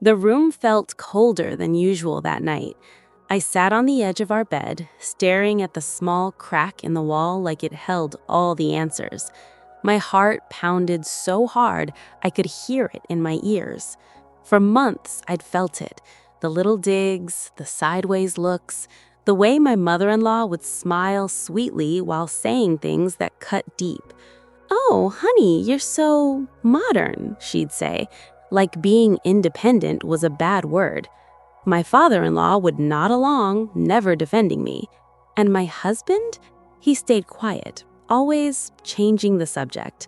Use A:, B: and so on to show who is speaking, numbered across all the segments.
A: The room felt colder than usual that night. I sat on the edge of our bed, staring at the small crack in the wall like it held all the answers. My heart pounded so hard I could hear it in my ears. For months, I'd felt it. The little digs, the sideways looks, the way my mother-in-law would smile sweetly while saying things that cut deep. "Oh, honey, you're so modern," she'd say, like being independent was a bad word. My father-in-law would nod along, never defending me. And my husband? He stayed quiet, always changing the subject.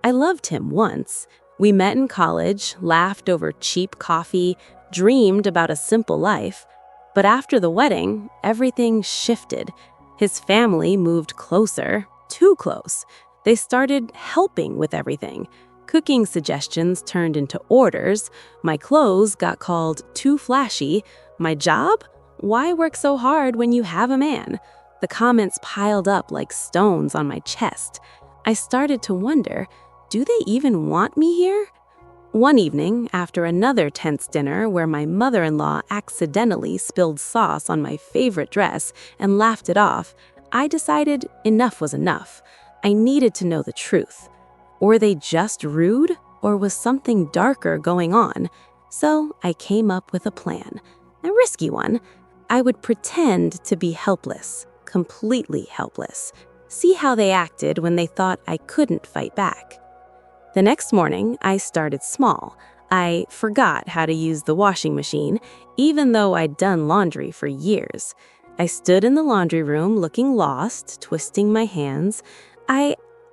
A: I loved him once. We met in college, laughed over cheap coffee, dreamed about a simple life. But after the wedding, everything shifted. His family moved closer, too close. They started helping with everything. Cooking suggestions turned into orders. My clothes got called too flashy. My job? Why work so hard when you have a man? The comments piled up like stones on my chest. I started to wonder, do they even want me here? One evening, after another tense dinner where my mother-in-law accidentally spilled sauce on my favorite dress and laughed it off, I decided enough was enough. I needed to know the truth. Were they just rude, or was something darker going on? So I came up with a plan, a risky one. I would pretend to be helpless, completely helpless. See how they acted when they thought I couldn't fight back. The next morning, I started small. I forgot how to use the washing machine, even though I'd done laundry for years. I stood in the laundry room looking lost, twisting my hands.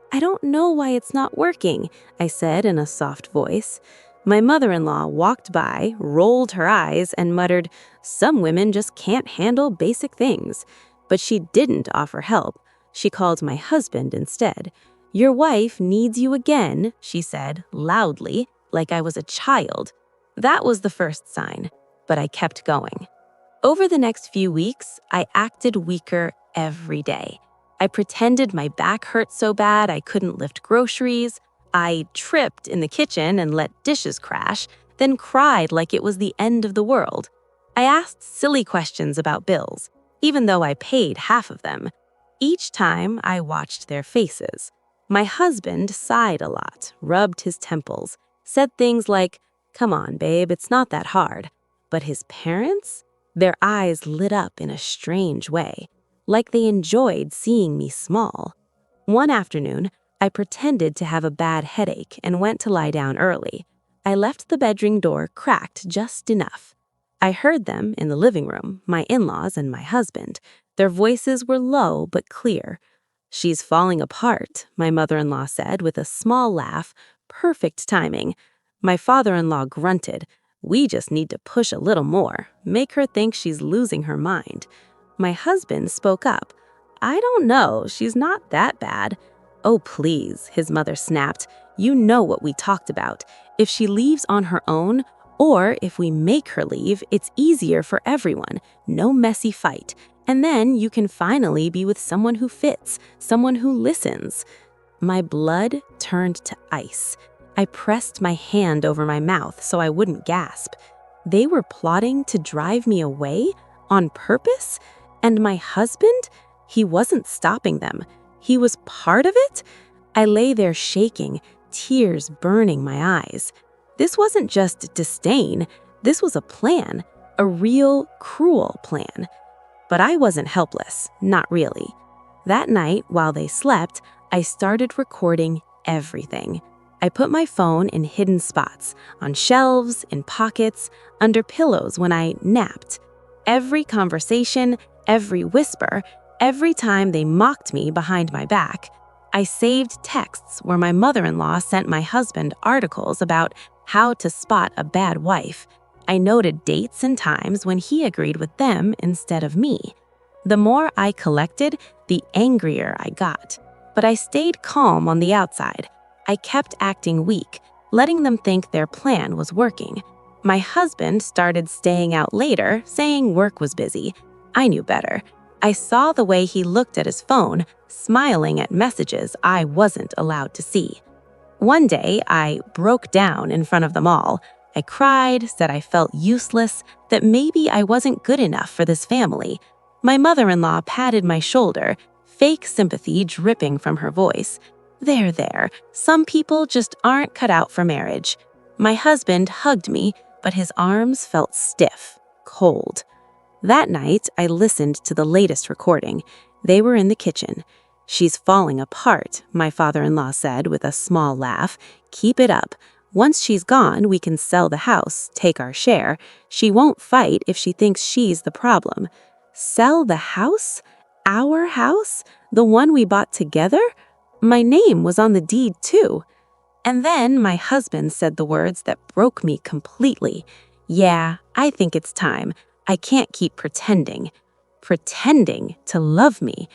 A: I don't know why it's not working, I said in a soft voice. My mother-in-law walked by, rolled her eyes, and muttered, "Some women just can't handle basic things." But she didn't offer help. She called my husband instead. "Your wife needs you again," she said, loudly, like I was a child. That was the first sign, but I kept going. Over the next few weeks, I acted weaker every day. I pretended my back hurt so bad I couldn't lift groceries. I tripped in the kitchen and let dishes crash, then cried like it was the end of the world. I asked silly questions about bills, even though I paid half of them. Each time, I watched their faces. My husband sighed a lot, rubbed his temples, said things like, "Come on, babe, it's not that hard." But his parents? Their eyes lit up in a strange way, like they enjoyed seeing me small. One afternoon, I pretended to have a bad headache and went to lie down early. I left the bedroom door cracked just enough. I heard them in the living room, my in-laws and my husband. Their voices were low but clear. "She's falling apart," my mother-in-law said with a small laugh, perfect timing. My father-in-law grunted. "We just need to push a little more, make her think she's losing her mind." My husband spoke up. "I don't know, she's not that bad." "Oh, please," his mother snapped. "You know what we talked about. If she leaves on her own, or if we make her leave, it's easier for everyone. No messy fight. And then you can finally be with someone who fits, someone who listens." My blood turned to ice. I pressed my hand over my mouth so I wouldn't gasp. They were plotting to drive me away? On purpose? And my husband? He wasn't stopping them. He was part of it? I lay there shaking, tears burning my eyes. This wasn't just disdain. This was a plan, a real, cruel plan. But I wasn't helpless, not really. That night, while they slept, I started recording everything. I put my phone in hidden spots, on shelves, in pockets, under pillows when I napped. Every conversation, every whisper, every time they mocked me behind my back. I saved texts where my mother-in-law sent my husband articles about how to spot a bad wife. I noted dates and times when he agreed with them instead of me. The more I collected, the angrier I got. But I stayed calm on the outside. I kept acting weak, letting them think their plan was working. My husband started staying out later, saying work was busy. I knew better. I saw the way he looked at his phone, smiling at messages I wasn't allowed to see. One day, I broke down in front of them all. I cried, said I felt useless, that maybe I wasn't good enough for this family. My mother-in-law patted my shoulder, fake sympathy dripping from her voice. There. Some people just aren't cut out for marriage. My husband hugged me, but his arms felt stiff, cold. That night, I listened to the latest recording. They were in the kitchen. "She's falling apart," my father-in-law said with a small laugh. "Keep it up. Once she's gone, we can sell the house, take our share. She won't fight if she thinks she's the problem." Sell the house? Our house? The one we bought together? My name was on the deed too. And then my husband said the words that broke me completely. "Yeah, I think it's time. I can't keep pretending." Pretending to love me.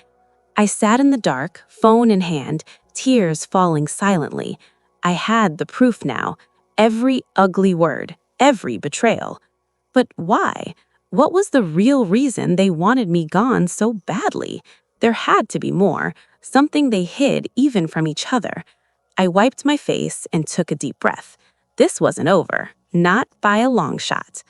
A: I sat in the dark, phone in hand, tears falling silently. I had the proof now. Every ugly word, every betrayal. But why? What was the real reason they wanted me gone so badly? There had to be more, something they hid even from each other. I wiped my face and took a deep breath. This wasn't over, not by a long shot.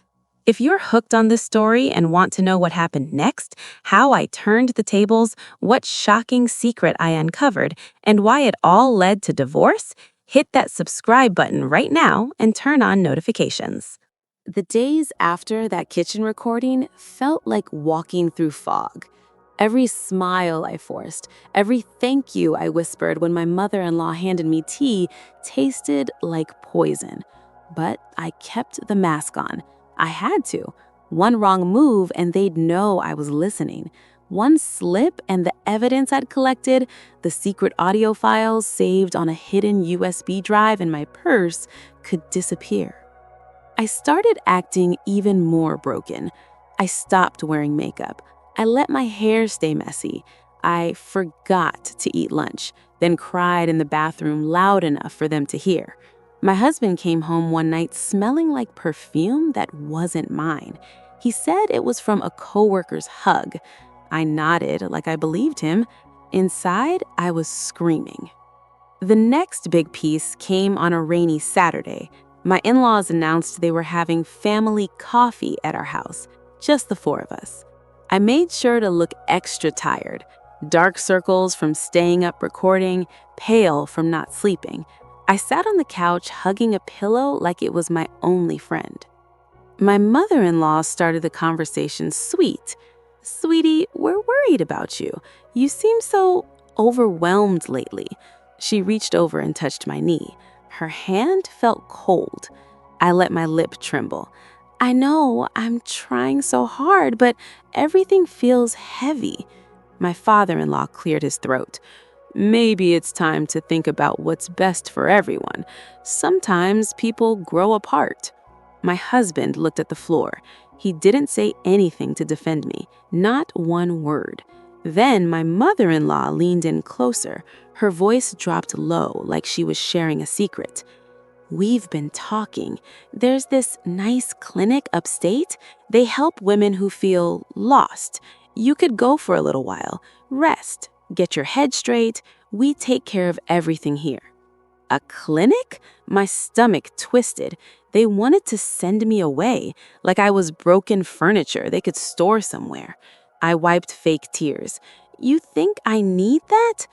A: If you're hooked on this story and want to know what happened next, how I turned the tables, what shocking secret I uncovered, and why it all led to divorce, hit that subscribe button right now and turn on notifications. The days after that kitchen recording felt like walking through fog. Every smile I forced, every thank you I whispered when my mother-in-law handed me tea tasted like poison. But I kept the mask on. I had to. One wrong move and they'd know I was listening. One slip and the evidence I'd collected, the secret audio files saved on a hidden USB drive in my purse, could disappear. I started acting even more broken. I stopped wearing makeup. I let my hair stay messy. I forgot to eat lunch, then cried in the bathroom loud enough for them to hear. My husband came home one night smelling like perfume that wasn't mine. He said it was from a coworker's hug. I nodded like I believed him. Inside, I was screaming. The next big piece came on a rainy Saturday. My in-laws announced they were having family coffee at our house, just the four of us. I made sure to look extra tired, dark circles from staying up recording, pale from not sleeping. I sat on the couch hugging a pillow like it was my only friend. My mother-in-law started the conversation sweet. "Sweetie, we're worried about you. You seem so overwhelmed lately." She reached over and touched my knee. Her hand felt cold. I let my lip tremble. "I know, I'm trying so hard, but everything feels heavy." My father-in-law cleared his throat. "Maybe it's time to think about what's best for everyone. Sometimes people grow apart." My husband looked at the floor. He didn't say anything to defend me, not one word. Then my mother-in-law leaned in closer. Her voice dropped low, like she was sharing a secret. "We've been talking. There's this nice clinic upstate. They help women who feel lost. You could go for a little while, rest, get your head straight. We take care of everything here." A clinic? My stomach twisted. They wanted to send me away, like I was broken furniture they could store somewhere. I wiped fake tears. "You think I need that?"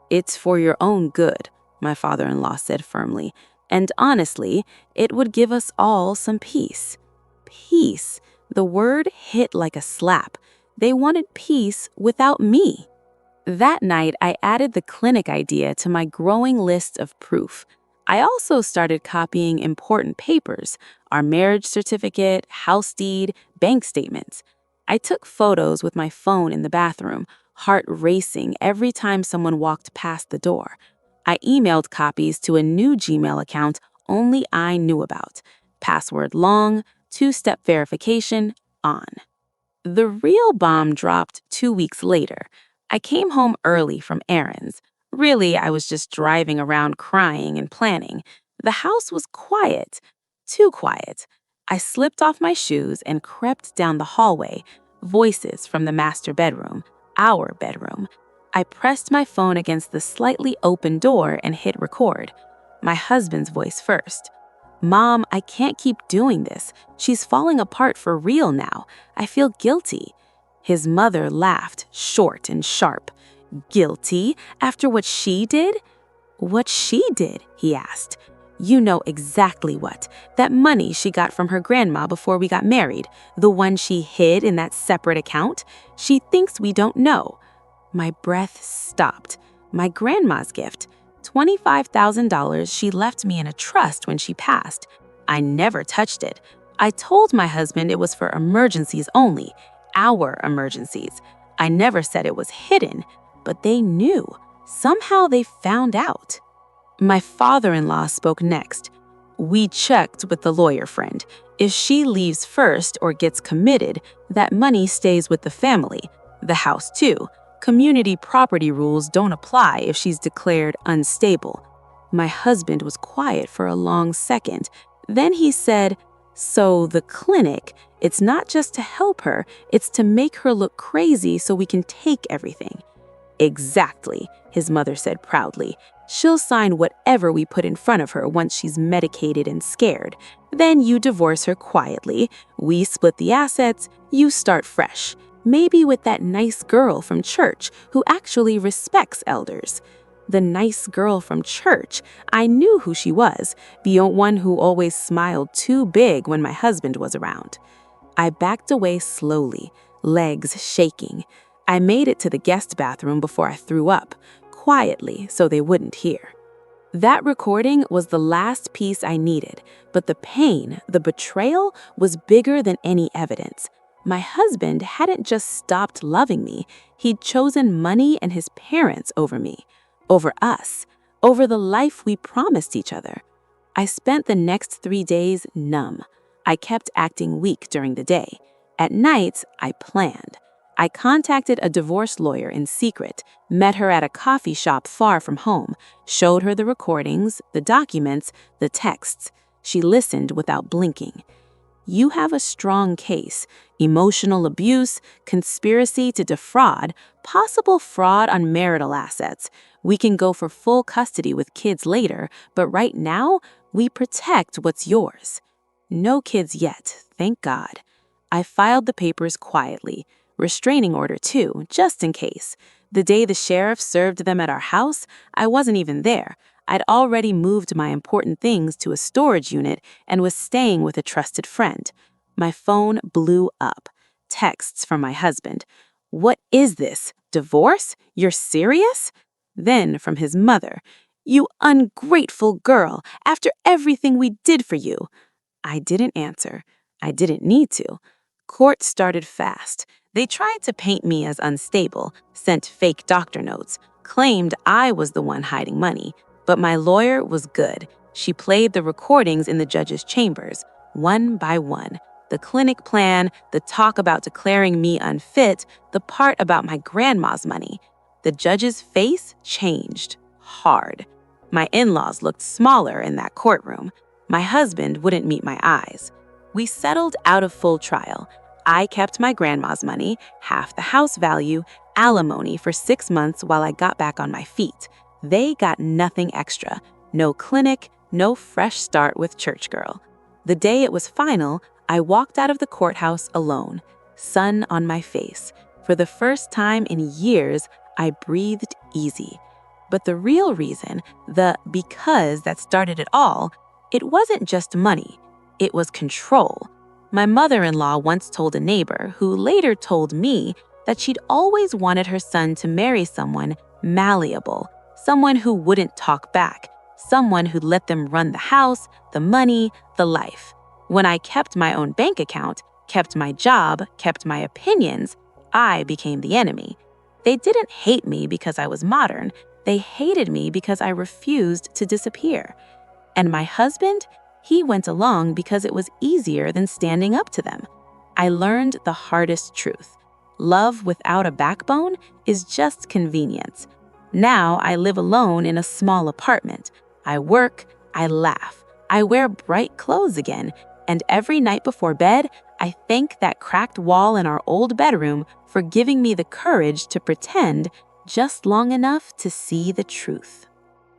A: "It's for your own good," my father-in-law said firmly. "And honestly, it would give us all some peace." Peace. The word hit like a slap. They wanted peace without me. That night, I added the clinic idea to my growing list of proof. I also started copying important papers, our marriage certificate, house deed, bank statements. I took photos with my phone in the bathroom, heart racing every time someone walked past the door. I emailed copies to a new Gmail account only I knew about. Password long, two-step verification on. The real bomb dropped 2 weeks later. I came home early from errands. Really, I was just driving around crying and planning. The house was quiet, too quiet. I slipped off my shoes and crept down the hallway, voices from the master bedroom, our bedroom. I pressed my phone against the slightly open door and hit record. My husband's voice first. "Mom, I can't keep doing this. She's falling apart for real now. I feel guilty." His mother laughed, short and sharp. "Guilty? After what she did?" "What she did?" he asked. "You know exactly what. That money she got from her grandma before we got married, the one she hid in that separate account. She thinks we don't know." My breath stopped. My grandma's gift. $25,000 she left me in a trust when she passed. I never touched it. I told my husband it was for emergencies only, our emergencies. I never said it was hidden, but they knew. Somehow they found out. My father-in-law spoke next. "We checked with the lawyer friend. If she leaves first or gets committed, that money stays with the family. The house too. Community property rules don't apply if she's declared unstable." My husband was quiet for a long second. Then he said, "So the clinic, it's not just to help her, it's to make her look crazy so we can take everything." "Exactly," his mother said proudly. "She'll sign whatever we put in front of her once she's medicated and scared. Then you divorce her quietly, we split the assets, you start fresh. Maybe with that nice girl from church who actually respects elders." The nice girl from church. I knew who she was, the one who always smiled too big when my husband was around. I backed away slowly, legs shaking. I made it to the guest bathroom before I threw up, quietly so they wouldn't hear. That recording was the last piece I needed, but the pain, the betrayal, was bigger than any evidence. My husband hadn't just stopped loving me, he'd chosen money and his parents over me, over us, over the life we promised each other. I spent the next 3 days numb. I kept acting weak during the day. At night, I planned. I contacted a divorce lawyer in secret, met her at a coffee shop far from home, showed her the recordings, the documents, the texts. She listened without blinking. "You have a strong case: emotional abuse, conspiracy to defraud, possible fraud on marital assets. We can go for full custody with kids later, but right now, we protect what's yours." No kids yet, thank God. I filed the papers quietly, restraining order too, just in case. The day the sheriff served them at our house, I wasn't even there. I'd already moved my important things to a storage unit and was staying with a trusted friend. My phone blew up. Texts from my husband. "What is this? Divorce? You're serious?" Then from his mother. "You ungrateful girl, after everything we did for you." I didn't answer. I didn't need to. Court started fast. They tried to paint me as unstable, sent fake doctor notes, claimed I was the one hiding money. But my lawyer was good. She played the recordings in the judge's chambers, one by one. The clinic plan, the talk about declaring me unfit, the part about my grandma's money. The judge's face changed. Hard. My in-laws looked smaller in that courtroom. My husband wouldn't meet my eyes. We settled out of full trial. I kept my grandma's money, half the house value, alimony for 6 months while I got back on my feet. They got nothing extra. No clinic, no fresh start with church girl. The day it was final, I walked out of the courthouse alone, sun on my face. For the first time in years, I breathed easy. But the real reason, the because that started it all, it wasn't just money. It was control. My mother-in-law once told a neighbor, who later told me, that she'd always wanted her son to marry someone malleable, someone who wouldn't talk back, someone who'd let them run the house, the money, the life. When I kept my own bank account, kept my job, kept my opinions, I became the enemy. They didn't hate me because I was modern. They hated me because I refused to disappear. And my husband, he went along because it was easier than standing up to them. I learned the hardest truth. Love without a backbone is just convenience. Now I live alone in a small apartment. I work, I laugh, I wear bright clothes again, and every night before bed, I thank that cracked wall in our old bedroom for giving me the courage to pretend just long enough to see the truth.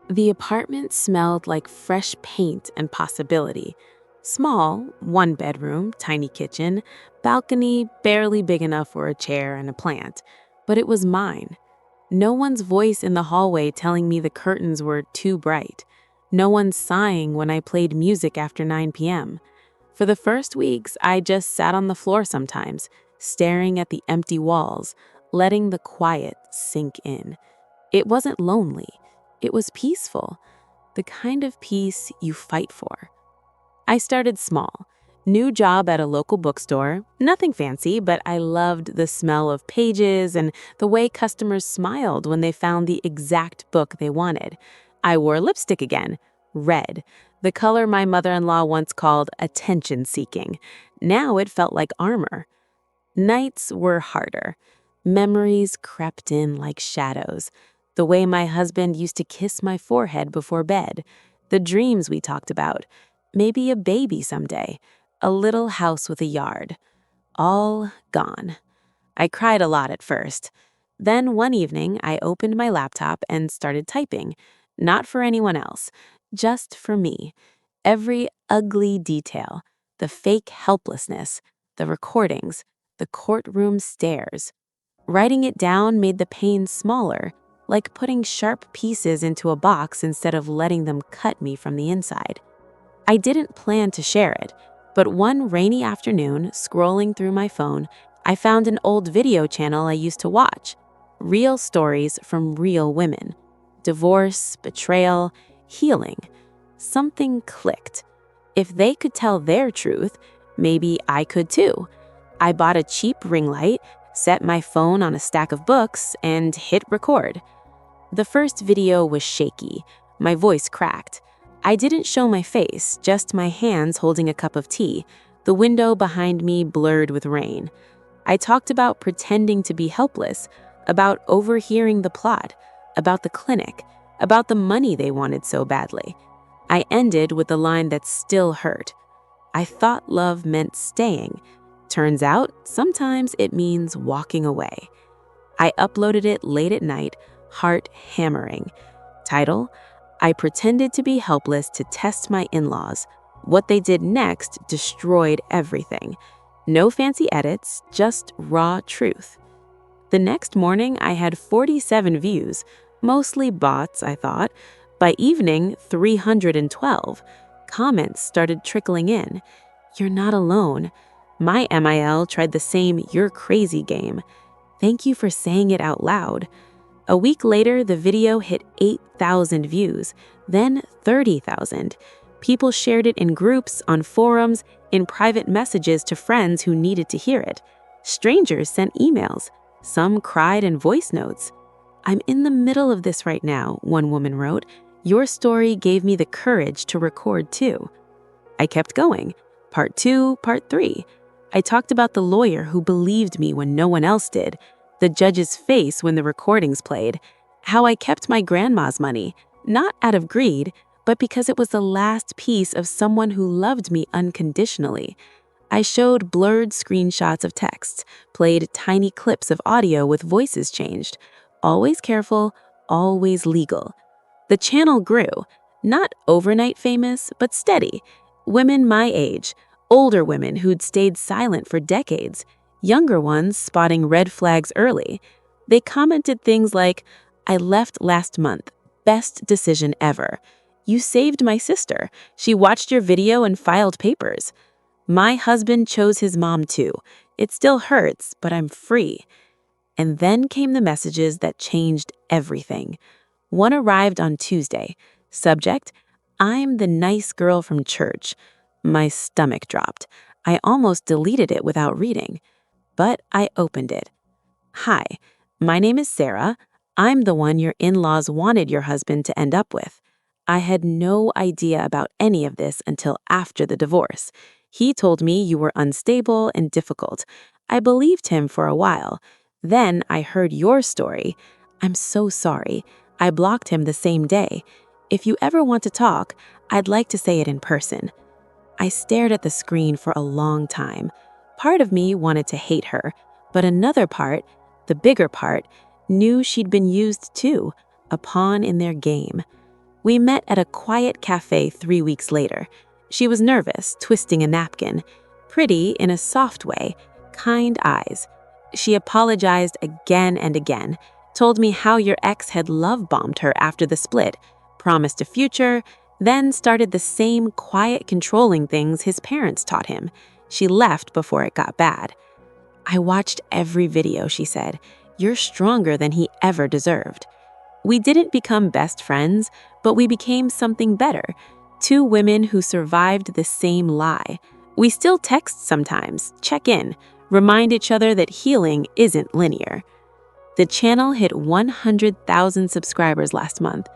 A: The apartment smelled like fresh paint and possibility. Small, one bedroom, tiny kitchen, balcony barely big enough for a chair and a plant. But it was mine. No one's voice in the hallway telling me the curtains were too bright. No one sighing when I played music after 9 p.m. For the first weeks, I just sat on the floor sometimes, staring at the empty walls, letting the quiet sink in. It wasn't lonely. It was peaceful, the kind of peace you fight for. I started small. New job at a local bookstore, nothing fancy, but I loved the smell of pages and the way customers smiled when they found the exact book they wanted. I wore lipstick again, red, the color my mother-in-law once called attention-seeking. Now it felt like armor. Nights were harder. Memories crept in like shadows. The way my husband used to kiss my forehead before bed. The dreams we talked about. Maybe a baby someday. A little house with a yard. All gone. I cried a lot at first. Then one evening, I opened my laptop and started typing. Not for anyone else, just for me. Every ugly detail, the fake helplessness, the recordings, the courtroom stares. Writing it down made the pain smaller, like putting sharp pieces into a box instead of letting them cut me from the inside. I didn't plan to share it, but one rainy afternoon, scrolling through my phone, I found an old video channel I used to watch. Real stories from real women. Divorce, betrayal, healing. Something clicked. If they could tell their truth, maybe I could too. I bought a cheap ring light, set my phone on a stack of books, and hit record. The first video was shaky. My voice cracked. I didn't show my face, just my hands holding a cup of tea, the window behind me blurred with rain. I talked about pretending to be helpless, about overhearing the plot, about the clinic, about the money they wanted so badly. I ended with a line that still hurt. I thought love meant staying. Turns out, sometimes it means walking away. I uploaded it late at night, heart hammering. Title: I pretended to be helpless to test my in-laws. What they did next destroyed everything. No fancy edits, just raw truth. The next morning, I had 47 views, mostly bots, I thought. By evening, 312. Comments started trickling in. You're not alone. My MIL tried the same "you're crazy" game. Thank you for saying it out loud. A week later, the video hit 8,000 views, then 30,000. People shared it in groups, on forums, in private messages to friends who needed to hear it. Strangers sent emails. Some cried in voice notes. I'm in the middle of this right now, one woman wrote. Your story gave me the courage to record too. I kept going. Part 2, Part 3. I talked about the lawyer who believed me when no one else did, the judge's face when the recordings played, how I kept my grandma's money, not out of greed, but because it was the last piece of someone who loved me unconditionally. I showed blurred screenshots of texts, played tiny clips of audio with voices changed. Always careful, always legal. The channel grew, not overnight famous, but steady. Women my age, older women who'd stayed silent for decades, younger ones spotting red flags early. They commented things like, I left last month, best decision ever. You saved my sister. She watched your video and filed papers. My husband chose his mom too. It still hurts, but I'm free. And then came the messages that changed everything. One arrived on Tuesday. Subject: I'm the nice girl from church. My stomach dropped. I almost deleted it without reading. But I opened it. Hi, my name is Sarah. I'm the one your in-laws wanted your husband to end up with. I had no idea about any of this until after the divorce. He told me you were unstable and difficult. I believed him for a while. Then I heard your story. I'm so sorry. I blocked him the same day. If you ever want to talk, I'd like to say it in person. I stared at the screen for a long time. Part of me wanted to hate her, but another part, the bigger part, knew she'd been used too, a pawn in their game. We met at a quiet cafe 3 weeks later. She was nervous, twisting a napkin. Pretty in a soft way, kind eyes. She apologized again and again, told me how your ex had love-bombed her after the split, promised a future, then started the same quiet controlling things his parents taught him. She left before it got bad. I watched every video, she said. You're stronger than he ever deserved. We didn't become best friends, but we became something better. Two women who survived the same lie. We still text sometimes, check in, remind each other that healing isn't linear. The channel hit 100,000 subscribers last month.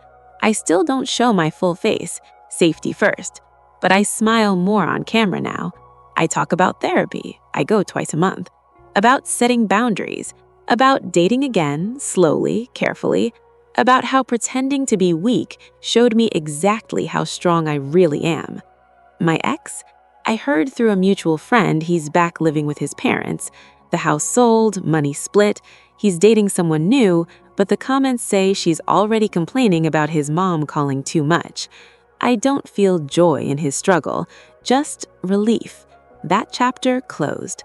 A: I still don't show my full face, safety first, but I smile more on camera now. I talk about therapy, I go twice a month, about setting boundaries, about dating again, slowly, carefully, about how pretending to be weak showed me exactly how strong I really am. My ex? I heard through a mutual friend he's back living with his parents. The house sold, money split, he's dating someone new, but the comments say she's already complaining about his mom calling too much. I don't feel joy in his struggle, just relief. That chapter closed.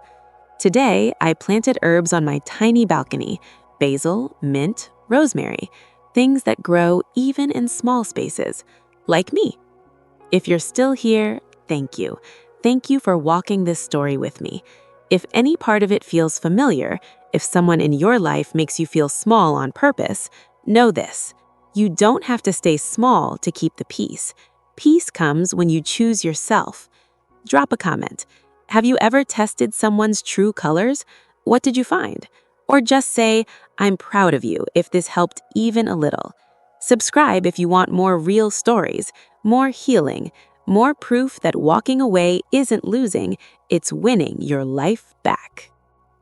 A: Today, I planted herbs on my tiny balcony, basil, mint, rosemary, things that grow even in small spaces, like me. If you're still here, thank you. Thank you for walking this story with me. If any part of it feels familiar, if someone in your life makes you feel small on purpose, know this. You don't have to stay small to keep the peace. Peace comes when you choose yourself. Drop a comment. Have you ever tested someone's true colors? What did you find? Or just say, I'm proud of you if this helped even a little. Subscribe if you want more real stories, more healing, more proof that walking away isn't losing, it's winning your life back.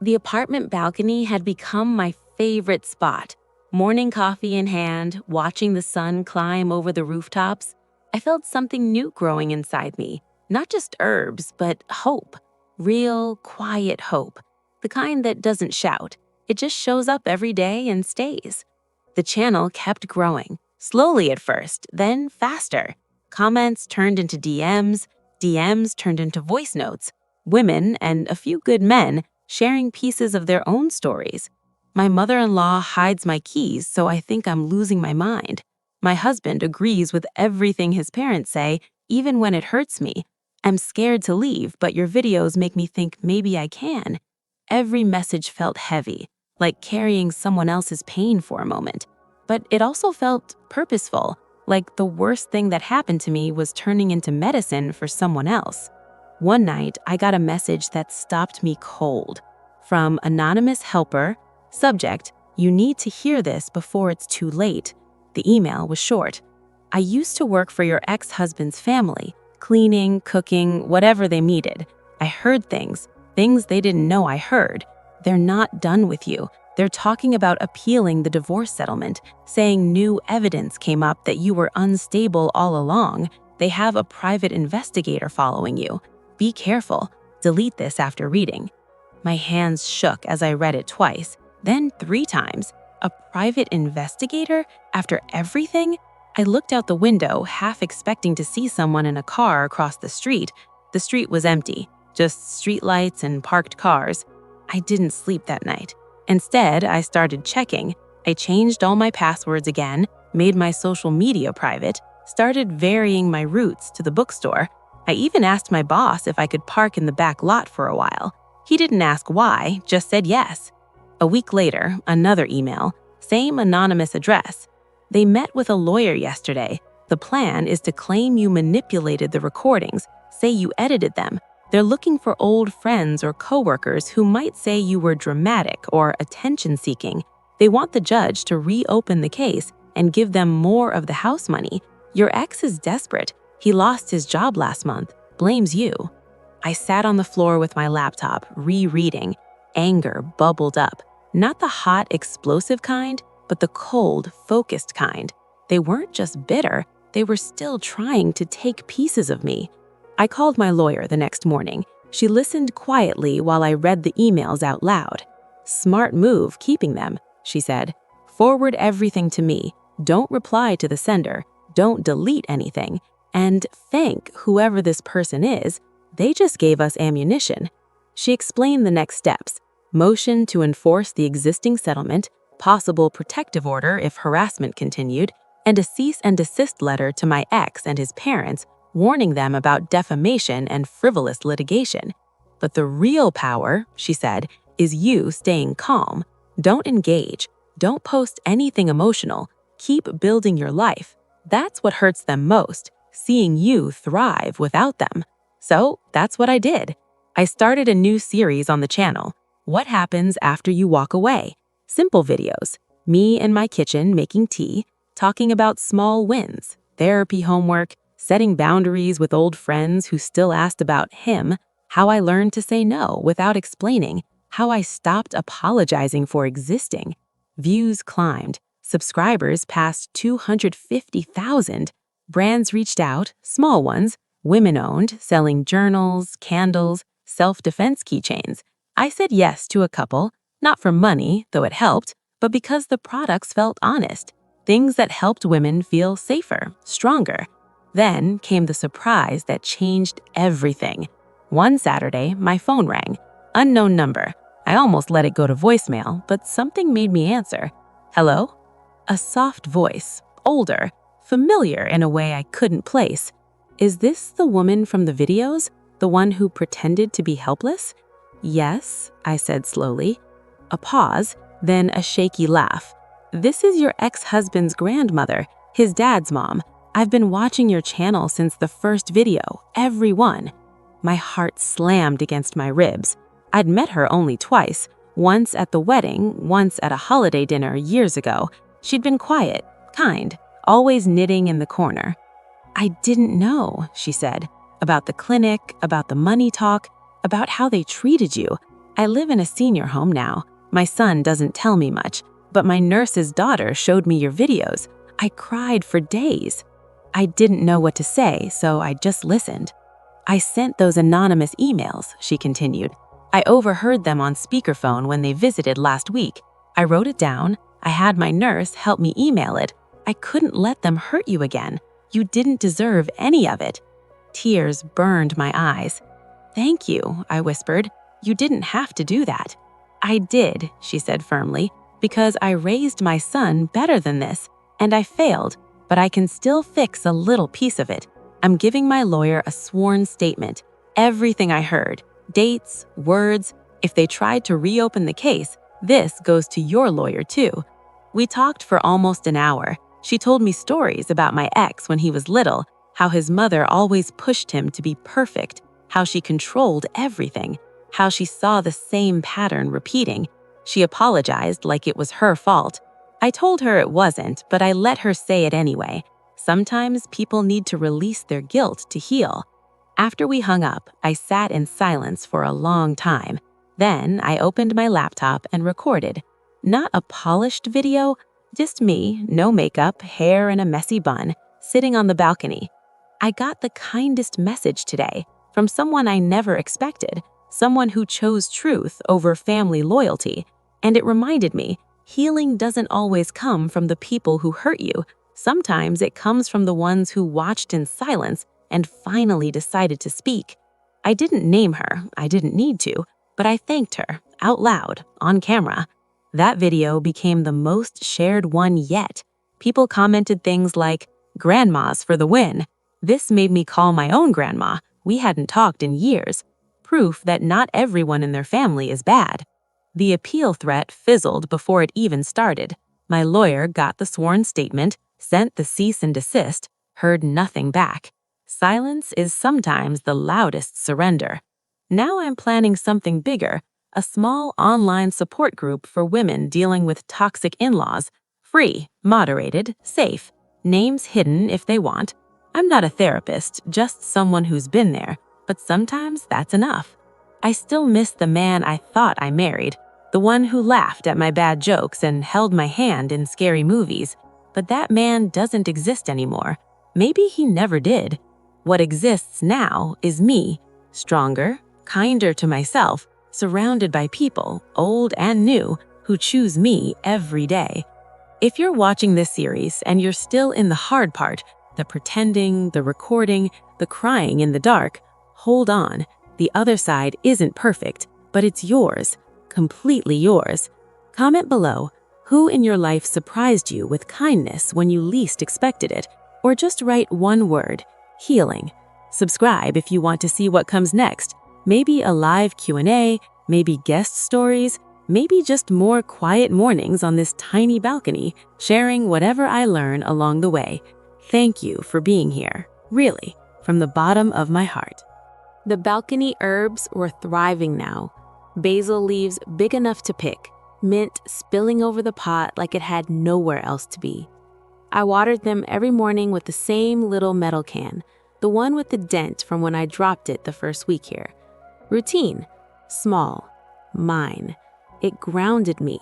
A: The apartment balcony had become my favorite spot. Morning coffee in hand, watching the sun climb over the rooftops, I felt something new growing inside me. Not just herbs, but hope. Real, quiet hope. The kind that doesn't shout. It just shows up every day and stays. The channel kept growing, slowly at first, then faster. Comments turned into DMs, DMs turned into voice notes. Women, and a few good men, sharing pieces of their own stories. My mother-in-law hides my keys, so I think I'm losing my mind. My husband agrees with everything his parents say, even when it hurts me. I'm scared to leave, but your videos make me think maybe I can. Every message felt heavy, like carrying someone else's pain for a moment. But it also felt purposeful, like the worst thing that happened to me was turning into medicine for someone else. One night, I got a message that stopped me cold. From anonymous helper, subject, you need to hear this before it's too late. The email was short. I used to work for your ex-husband's family, cleaning, cooking, whatever they needed. I heard things they didn't know I heard. They're not done with you. They're talking about appealing the divorce settlement, saying new evidence came up that you were unstable all along. They have a private investigator following you. Be careful. Delete this after reading. My hands shook as I read it twice, then 3 times. A private investigator? After everything? I looked out the window, half expecting to see someone in a car across the street. The street was empty, just streetlights and parked cars. I didn't sleep that night. Instead, I started checking. I changed all my passwords again, made my social media private, started varying my routes to the bookstore. I even asked my boss if I could park in the back lot for a while. He didn't ask why, just said yes. A week later, another email, same anonymous address. They met with a lawyer yesterday. The plan is to claim you manipulated the recordings, say you edited them. They're looking for old friends or coworkers who might say you were dramatic or attention-seeking. They want the judge to reopen the case and give them more of the house money. Your ex is desperate. He lost his job last month, blames you. I sat on the floor with my laptop, rereading. Anger bubbled up. Not the hot, explosive kind, but the cold, focused kind. They weren't just bitter, they were still trying to take pieces of me. I called my lawyer the next morning. She listened quietly while I read the emails out loud. Smart move keeping them, she said. Forward everything to me. Don't reply to the sender. don't delete anything, and thank whoever this person is, they just gave us ammunition. She explained the next steps: motion to enforce the existing settlement, possible protective order if harassment continued, and a cease and desist letter to my ex and his parents, warning them about defamation and frivolous litigation. But the real power, she said, is you staying calm. Don't engage. Don't post anything emotional. Keep building your life. That's what hurts them most, seeing you thrive without them. So that's what I did. I started a new series on the channel, What Happens After You Walk Away? Simple videos, me in my kitchen making tea, talking about small wins, therapy homework, setting boundaries with old friends who still asked about him, how I learned to say no without explaining, how I stopped apologizing for existing. Views climbed, subscribers passed 250,000. Brands reached out, small ones, women-owned, selling journals, candles, self-defense keychains. I said yes to a couple, not for money, though it helped, but because the products felt honest, things that helped women feel safer, stronger. Then came the surprise that changed everything. One Saturday, my phone rang. Unknown number. I almost let it go to voicemail, but something made me answer. Hello? A soft voice, older, familiar in a way I couldn't place. Is this the woman from the videos? The one who pretended to be helpless? Yes, I said slowly. A pause, then a shaky laugh. This is your ex-husband's grandmother, his dad's mom. I've been watching your channel since the first video, every one. My heart slammed against my ribs. I'd met her only twice, once at the wedding, once at a holiday dinner years ago. She'd been quiet, kind, always knitting in the corner. I didn't know, she said, about the clinic, about the money talk, about how they treated you. I live in a senior home now. My son doesn't tell me much, but my nurse's daughter showed me your videos. I cried for days. I didn't know what to say, so I just listened. I sent those anonymous emails, she continued. I overheard them on speakerphone when they visited last week. I wrote it down. I had my nurse help me email it. I couldn't let them hurt you again. You didn't deserve any of it. Tears burned my eyes. Thank you, I whispered. You didn't have to do that. I did, she said firmly, because I raised my son better than this, and I failed, but I can still fix a little piece of it. I'm giving my lawyer a sworn statement. Everything I heard, dates, words, if they tried to reopen the case, this goes to your lawyer too. We talked for almost an hour. She told me stories about my ex when he was little, how his mother always pushed him to be perfect, how she controlled everything, how she saw the same pattern repeating. She apologized like it was her fault. I told her it wasn't, but I let her say it anyway. Sometimes people need to release their guilt to heal. After we hung up, I sat in silence for a long time. Then I opened my laptop and recorded. Not a polished video, just me, no makeup, hair in a messy bun, sitting on the balcony. I got the kindest message today from someone I never expected, someone who chose truth over family loyalty. And it reminded me, healing doesn't always come from the people who hurt you. Sometimes it comes from the ones who watched in silence and finally decided to speak. I didn't name her, I didn't need to, but I thanked her, out loud, on camera. That video became the most shared one yet. People commented things like, "Grandma's for the win." This made me call my own grandma. We hadn't talked in years. Proof that not everyone in their family is bad. The appeal threat fizzled before it even started. My lawyer got the sworn statement, sent the cease and desist, heard nothing back. Silence is sometimes the loudest surrender. Now I'm planning something bigger, a small online support group for women dealing with toxic in-laws. Free, moderated, safe, names hidden if they want. I'm not a therapist, just someone who's been there, but sometimes that's enough. I still miss the man I thought I married, the one who laughed at my bad jokes and held my hand in scary movies. But that man doesn't exist anymore. Maybe he never did. What exists now is me, stronger, kinder to myself, surrounded by people, old and new, who choose me every day. If you're watching this series and you're still in the hard part, The pretending, the recording, the crying in the dark. Hold on. The other side isn't perfect, but it's yours. Completely yours. Comment below, who in your life surprised you with kindness when you least expected it? Or just write one word, healing. Subscribe if you want to see what comes next. Maybe a live Q&A, maybe guest stories, maybe just more quiet mornings on this tiny balcony, sharing whatever I learn along the way. Thank you for being here, really, from the bottom of my heart. The balcony herbs were thriving now. Basil leaves big enough to pick, mint spilling over the pot like it had nowhere else to be. I watered them every morning with the same little metal can, the one with the dent from when I dropped it the first week here. Routine, small, mine. It grounded me.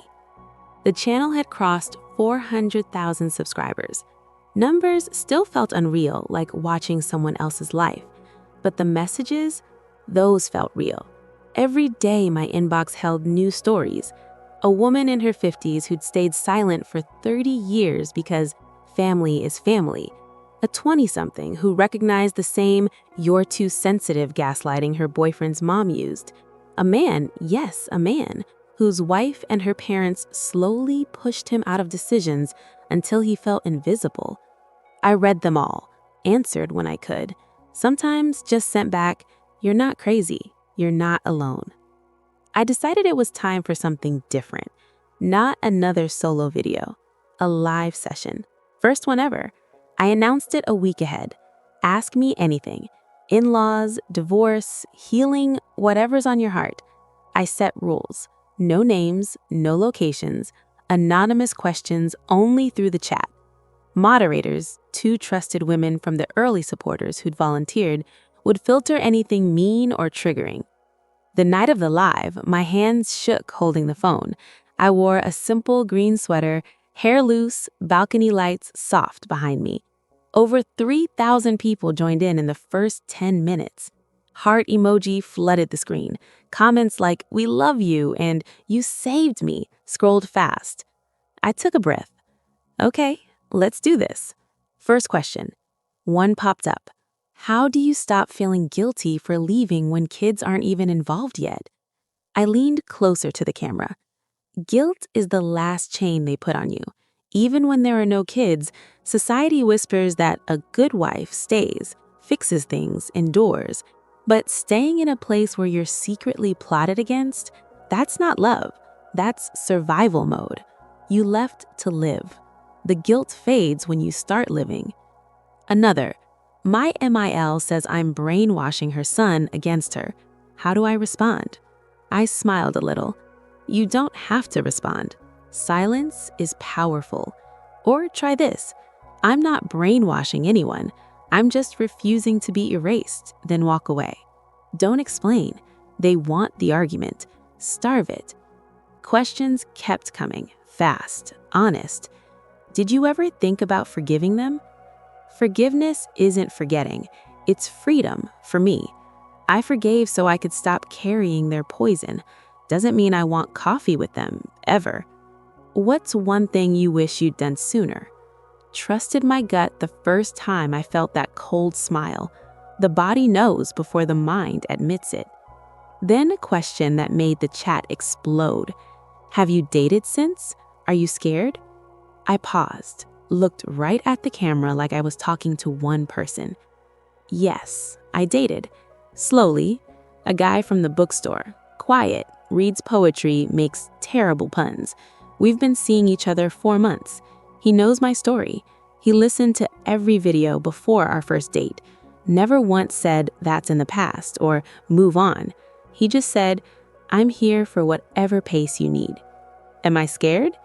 A: The channel had crossed 400,000 subscribers. Numbers still felt unreal, like watching someone else's life. But the messages, those felt real. Every day my inbox held new stories. A woman in her 50s who'd stayed silent for 30 years because family is family. A 20-something who recognized the same "you're too sensitive" gaslighting her boyfriend's mom used. A man, yes, a man, whose wife and her parents slowly pushed him out of decisions until he felt invisible. I read them all, answered when I could. Sometimes just sent back, "You're not crazy. You're not alone." I decided it was time for something different. Not another solo video. A live session. First one ever. I announced it a week ahead. Ask me anything. In-laws, divorce, healing, whatever's on your heart. I set rules. No names, no locations, anonymous questions only through the chat. Moderators, 2 trusted women from the early supporters who'd volunteered, would filter anything mean or triggering. The night of the live, my hands shook holding the phone. I wore a simple green sweater, hair loose, balcony lights soft behind me. Over 3,000 people joined in the first 10 minutes. Heart emoji flooded the screen. Comments like, "We love you," and "You saved me," scrolled fast. I took a breath. Okay, let's do this. First question. One popped up. How do you stop feeling guilty for leaving when kids aren't even involved yet? I leaned closer to the camera. Guilt is the last chain they put on you. Even when there are no kids, society whispers that a good wife stays, fixes things, endures. But staying in a place where you're secretly plotted against, that's not love. That's survival mode. You left to live. The guilt fades when you start living. Another. My MIL says I'm brainwashing her son against her. How do I respond? I smiled a little. You don't have to respond. Silence is powerful. Or try this. I'm not brainwashing anyone. I'm just refusing to be erased, then walk away. Don't explain. They want the argument. Starve it. Questions kept coming, fast, honest. Did you ever think about forgiving them? Forgiveness isn't forgetting. It's freedom for me. I forgave so I could stop carrying their poison. Doesn't mean I want coffee with them, ever. What's one thing you wish you'd done sooner? Trusted my gut the first time I felt that cold smile. The body knows before the mind admits it. Then a question that made the chat explode. Have you dated since? Are you scared? I paused, looked right at the camera like I was talking to one person. Yes, I dated. Slowly. A guy from the bookstore. Quiet, reads poetry, makes terrible puns. We've been seeing each other 4 months. He knows my story. He listened to every video before our first date. Never once said, "That's in the past," or "Move on." He just said, "I'm here for whatever pace you need." Am I scared?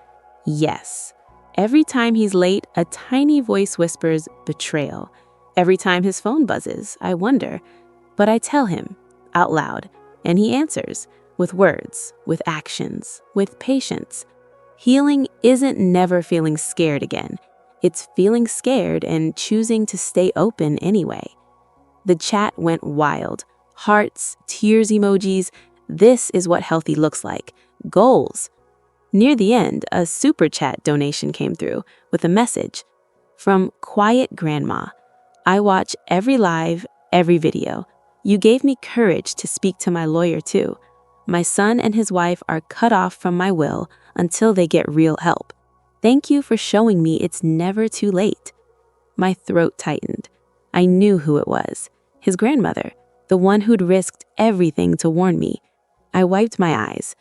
A: Yes. Every time he's late, a tiny voice whispers, "Betrayal." Every time his phone buzzes, I wonder. But I tell him, out loud, and he answers, with words, with actions, with patience. Healing isn't never feeling scared again. It's feeling scared and choosing to stay open anyway. The chat went wild. Hearts, tears emojis. This is what healthy looks like. Goals. Near the end, a super chat donation came through with a message. From Quiet Grandma. I watch every live, every video. You gave me courage to speak to my lawyer too. My son and his wife are cut off from my will until they get real help. Thank you for showing me it's never too late. My throat tightened. I knew who it was. His grandmother, the one who'd risked everything to warn me. I wiped my eyes.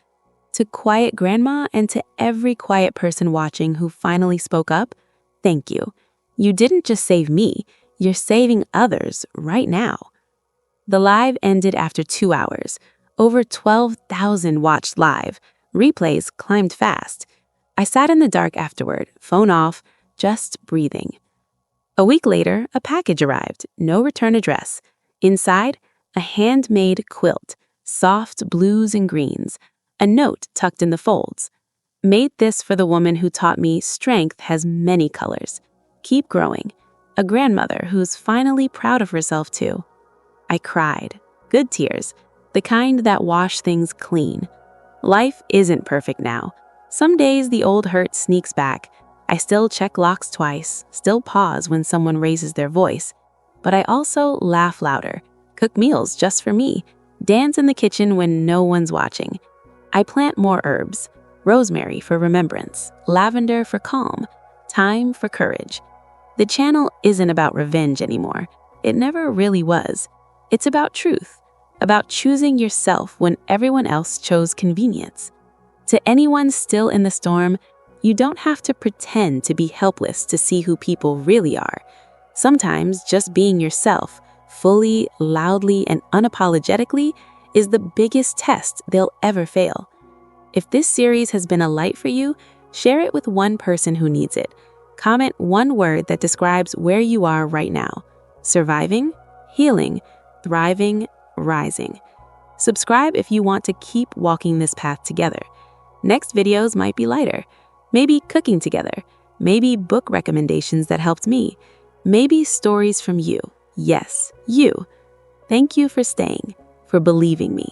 A: To quiet grandma and to every quiet person watching who finally spoke up, thank you. You didn't just save me, you're saving others right now. The live ended after 2 hours. Over 12,000 watched live. Replays climbed fast. I sat in the dark afterward, phone off, just breathing. A week later, a package arrived, no return address. Inside, a handmade quilt, soft blues and greens, a note tucked in the folds. Made this for the woman who taught me strength has many colors. Keep growing. A grandmother who's finally proud of herself too. I cried. Good tears. The kind that wash things clean. Life isn't perfect now. Some days the old hurt sneaks back. I still check locks twice, still pause when someone raises their voice. But I also laugh louder, cook meals just for me, dance in the kitchen when no one's watching. I plant more herbs, rosemary for remembrance, lavender for calm, thyme for courage. The channel isn't about revenge anymore. It never really was. It's about truth, about choosing yourself when everyone else chose convenience. To anyone still in the storm, you don't have to pretend to be helpless to see who people really are. Sometimes just being yourself, fully, loudly, and unapologetically, is the biggest test they'll ever fail. If this series has been a light for you, share it with one person who needs it. Comment one word that describes where you are right now. Surviving, healing, thriving, rising. Subscribe if you want to keep walking this path together. Next videos might be lighter. Maybe cooking together. Maybe book recommendations that helped me. Maybe stories from you. Yes, you. Thank you for staying, for believing me,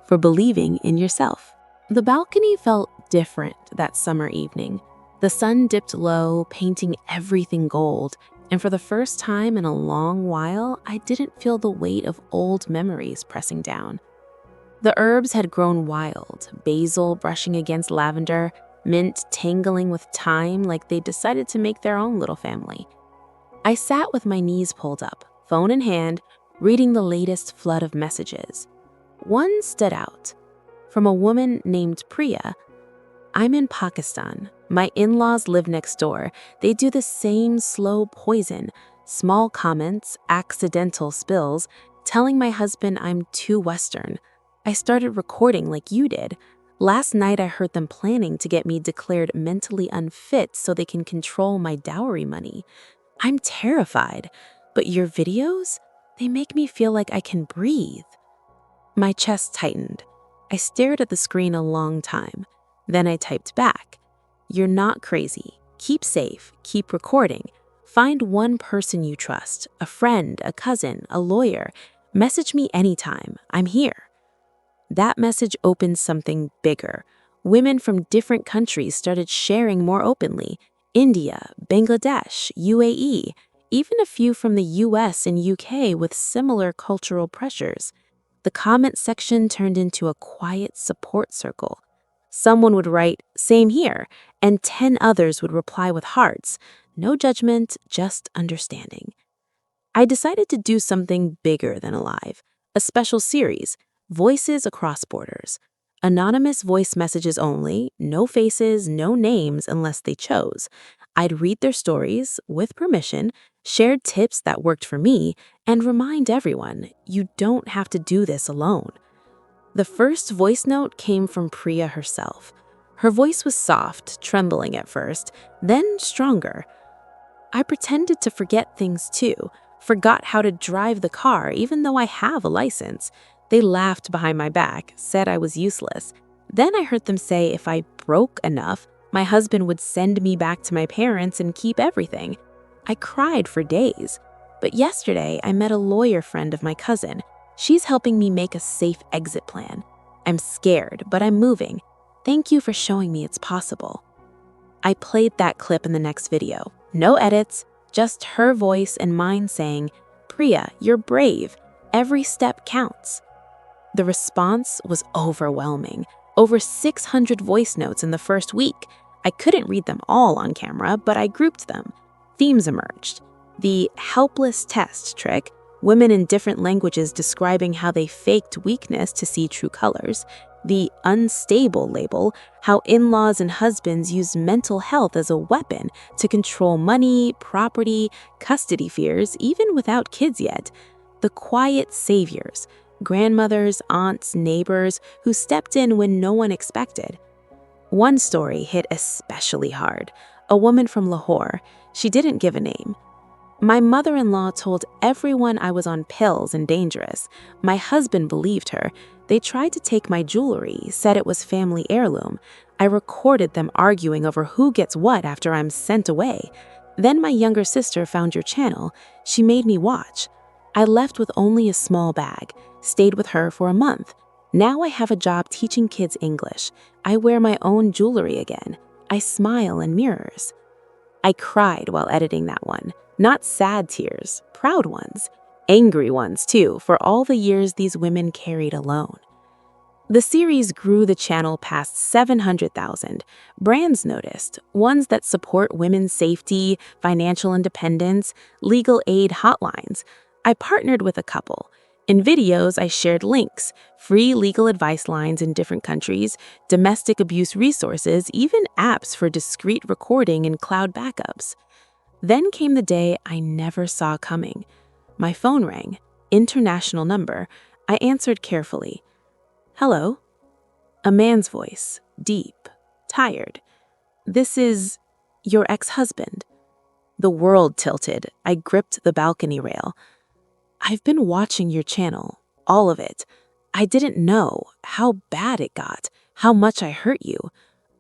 A: for believing in yourself. The balcony felt different that summer evening. The sun dipped low, painting everything gold, and for the first time in a long while, I didn't feel the weight of old memories pressing down. The herbs had grown wild, basil brushing against lavender, mint tangling with thyme like they decided to make their own little family. I sat with my knees pulled up, phone in hand, reading the latest flood of messages. One stood out. From a woman named Priya. I'm in Pakistan. My in-laws live next door. They do the same slow poison, small comments, accidental spills, telling my husband I'm too Western. I started recording like you did. Last night I heard them planning to get me declared mentally unfit so they can control my dowry money. I'm terrified, but your videos, they make me feel like I can breathe. My chest tightened. I stared at the screen a long time. Then I typed back. You're not crazy. Keep safe. Keep recording. Find one person you trust, a friend, a cousin, a lawyer. Message me anytime. I'm here. That message opened something bigger. Women from different countries started sharing more openly. India, Bangladesh, UAE, even a few from the US and UK with similar cultural pressures. The comment section turned into a quiet support circle. Someone would write, "Same here," and 10 others would reply with hearts. No judgment, just understanding. I decided to do something bigger than a live, a special series, Voices Across Borders. Anonymous voice messages only, no faces, no names unless they chose. I'd read their stories, with permission, shared tips that worked for me, and remind everyone, you don't have to do this alone. The first voice note came from Priya herself. Her voice was soft, trembling at first, then stronger. I pretended to forget things too, forgot how to drive the car even though I have a license. They laughed behind my back, said I was useless. Then I heard them say if I broke enough, my husband would send me back to my parents and keep everything. I cried for days. But yesterday, I met a lawyer friend of my cousin. She's helping me make a safe exit plan. I'm scared, but I'm moving. Thank you for showing me it's possible. I played that clip in the next video. No edits, just her voice and mine saying, Priya, you're brave. Every step counts." The response was overwhelming. Over 600 voice notes in the first week. I couldn't read them all on camera, but I grouped them. Themes emerged. The helpless test trick, women in different languages describing how they faked weakness to see true colors. The unstable label, how in-laws and husbands use mental health as a weapon to control money, property, custody fears, even without kids yet. The quiet saviors, grandmothers, aunts, neighbors who stepped in when no one expected. One story hit especially hard. A woman from Lahore. She didn't give a name. "My mother-in-law told everyone I was on pills and dangerous. My husband believed her. They tried to take my jewelry, said it was family heirloom. I recorded them arguing over who gets what after I'm sent away. Then my younger sister found your channel. She made me watch. I left with only a small bag, stayed with her for a month. Now I have a job teaching kids English. I wear my own jewelry again. I smile in mirrors." I cried while editing that one. Not sad tears, proud ones. Angry ones, too, for all the years these women carried alone. The series grew the channel past 700,000. Brands noticed, ones that support women's safety, financial independence, legal aid hotlines. I partnered with a couple. In videos, I shared links, free legal advice lines in different countries, domestic abuse resources, even apps for discreet recording and cloud backups. Then came the day I never saw coming. My phone rang, international number. I answered carefully. "Hello?" A man's voice, deep, tired. "This is your ex-husband." The world tilted. I gripped the balcony rail. "I've been watching your channel, all of it. I didn't know how bad it got, how much I hurt you.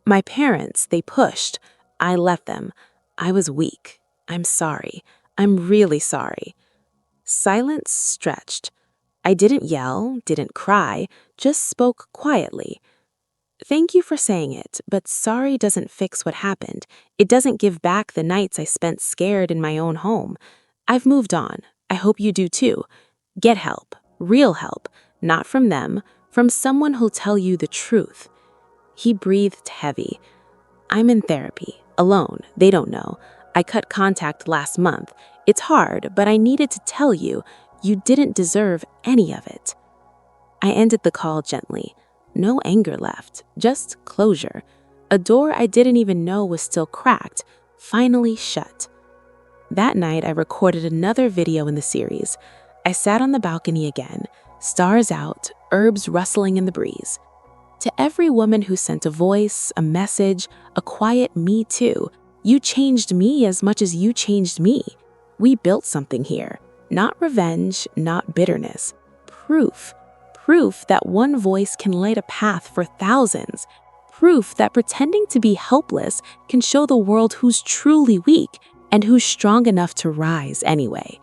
A: My parents, they pushed. I left them. I was weak. I'm sorry. I'm really sorry." Silence stretched. I didn't yell, didn't cry, just spoke quietly. "Thank you for saying it, but sorry doesn't fix what happened. It doesn't give back the nights I spent scared in my own home. I've moved on. I hope you do too. Get help, real help, not from them, from someone who'll tell you the truth." He breathed heavy. "I'm in therapy, alone. They don't know. I cut contact last month. It's hard, but I needed to tell you, you didn't deserve any of it." I ended the call gently. No anger left, just closure. A door I didn't even know was still cracked, finally shut. That night, I recorded another video in the series. I sat on the balcony again, stars out, herbs rustling in the breeze. To every woman who sent a voice, a message, a quiet "me too," you changed me as much as you changed me. We built something here. Not revenge, not bitterness. Proof. Proof that one voice can light a path for thousands. Proof that pretending to be helpless can show the world who's truly weak and who's strong enough to rise anyway.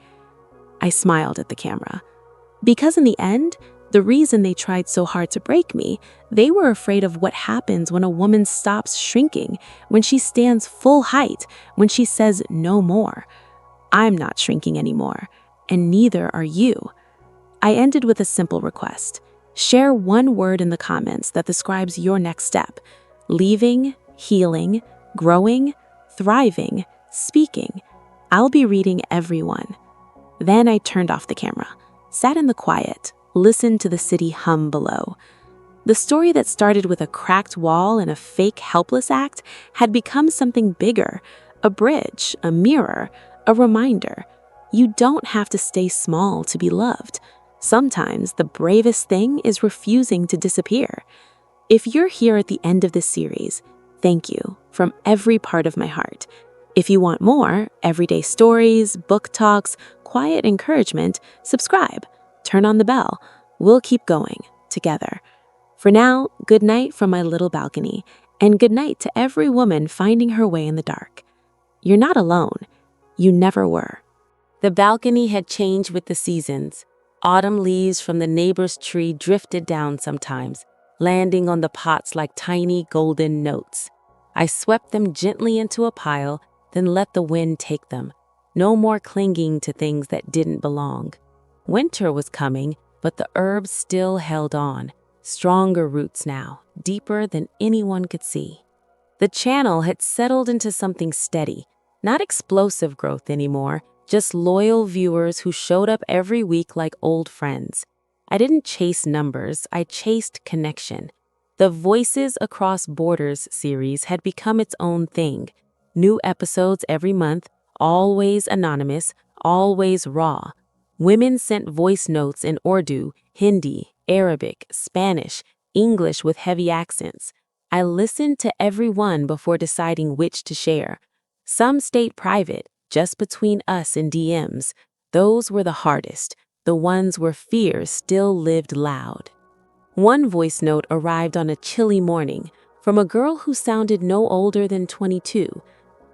A: I smiled at the camera. Because in the end, the reason they tried so hard to break me, they were afraid of what happens when a woman stops shrinking, when she stands full height, when she says no more. I'm not shrinking anymore, and neither are you. I ended with a simple request. Share one word in the comments that describes your next step. Leaving, healing, growing, thriving, speaking. I'll be reading every one. Then I turned off the camera, sat in the quiet, listened to the city hum below. The story that started with a cracked wall and a fake helpless act had become something bigger, a bridge, a mirror, a reminder. You don't have to stay small to be loved. Sometimes the bravest thing is refusing to disappear. If you're here at the end of this series, thank you from every part of my heart. If you want more everyday stories, book talks, quiet encouragement, subscribe, turn on the bell. We'll keep going together. For now, good night from my little balcony, and good night to every woman finding her way in the dark. You're not alone. You never were. The balcony had changed with the seasons. Autumn leaves from the neighbor's tree drifted down sometimes, landing on the pots like tiny golden notes. I swept them gently into a pile, then let the wind take them. No more clinging to things that didn't belong. Winter was coming, but the herbs still held on. Stronger roots now, deeper than anyone could see. The channel had settled into something steady, not explosive growth anymore, just loyal viewers who showed up every week like old friends. I didn't chase numbers, I chased connection. The Voices Across Borders series had become its own thing. New episodes every month, always anonymous, always raw. Women sent voice notes in Urdu, Hindi, Arabic, Spanish, English with heavy accents. I listened to every one before deciding which to share. Some stayed private, just between us and DMs. Those were the hardest, the ones where fear still lived loud. One voice note arrived on a chilly morning from a girl who sounded no older than 22.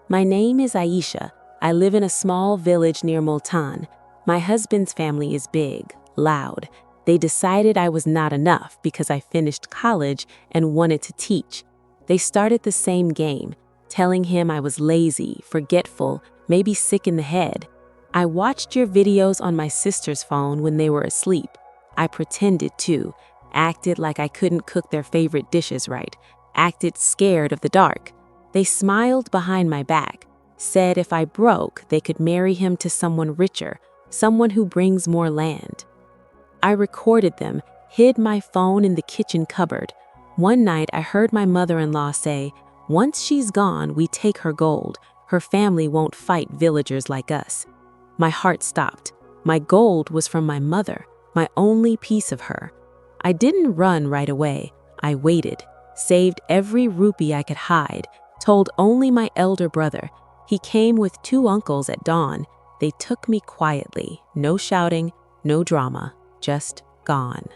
A: My name is Aisha. I live in a small village near Multan. My husband's family is big, loud. They decided I was not enough because I finished college and wanted to teach. They started the same game, telling him I was lazy, forgetful, maybe sick in the head. I watched your videos on my sister's phone when they were asleep. I pretended too, acted like I couldn't cook their favorite dishes right, acted scared of the dark. They smiled behind my back, said if I broke, they could marry him to someone richer, someone who brings more land. I recorded them, hid my phone in the kitchen cupboard. One night I heard my mother-in-law say, "Once she's gone, we take her gold. Her family won't fight villagers like us." My heart stopped. My gold was from my mother, my only piece of her. I didn't run right away. I waited, saved every rupee I could hide, told only my elder brother. He came with 2 uncles at dawn. They took me quietly, no shouting, no drama, just gone.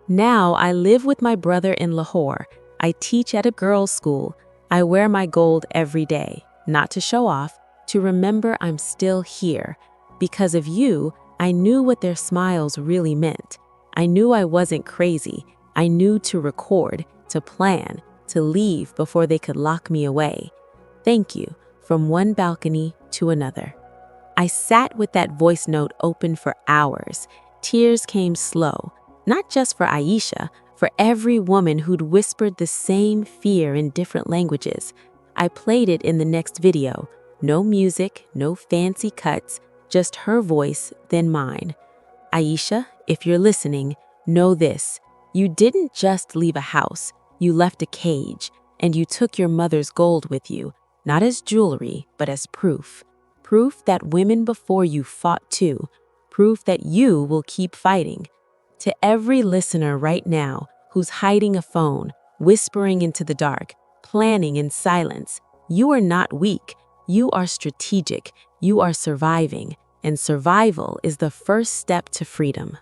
A: Now I live with my brother in Lahore. I teach at a girls' school. I wear my gold every day, not to show off, to remember I'm still here. Because of you, I knew what their smiles really meant. I knew I wasn't crazy. I knew to record, to plan, to leave before they could lock me away. Thank you, from one balcony to another. I sat with that voice note open for hours. Tears came slow, not just for Aisha, for every woman who'd whispered the same fear in different languages. I played it in the next video. No music, no fancy cuts, just her voice, then mine. Aisha, if you're listening, know this. You didn't just leave a house, you left a cage, and you took your mother's gold with you, not as jewelry, but as proof. Proof that women before you fought too. Proof that you will keep fighting. To every listener right now who's hiding a phone, whispering into the dark, planning in silence, you are not weak. You are strategic. You are surviving. And survival is the first step to freedom.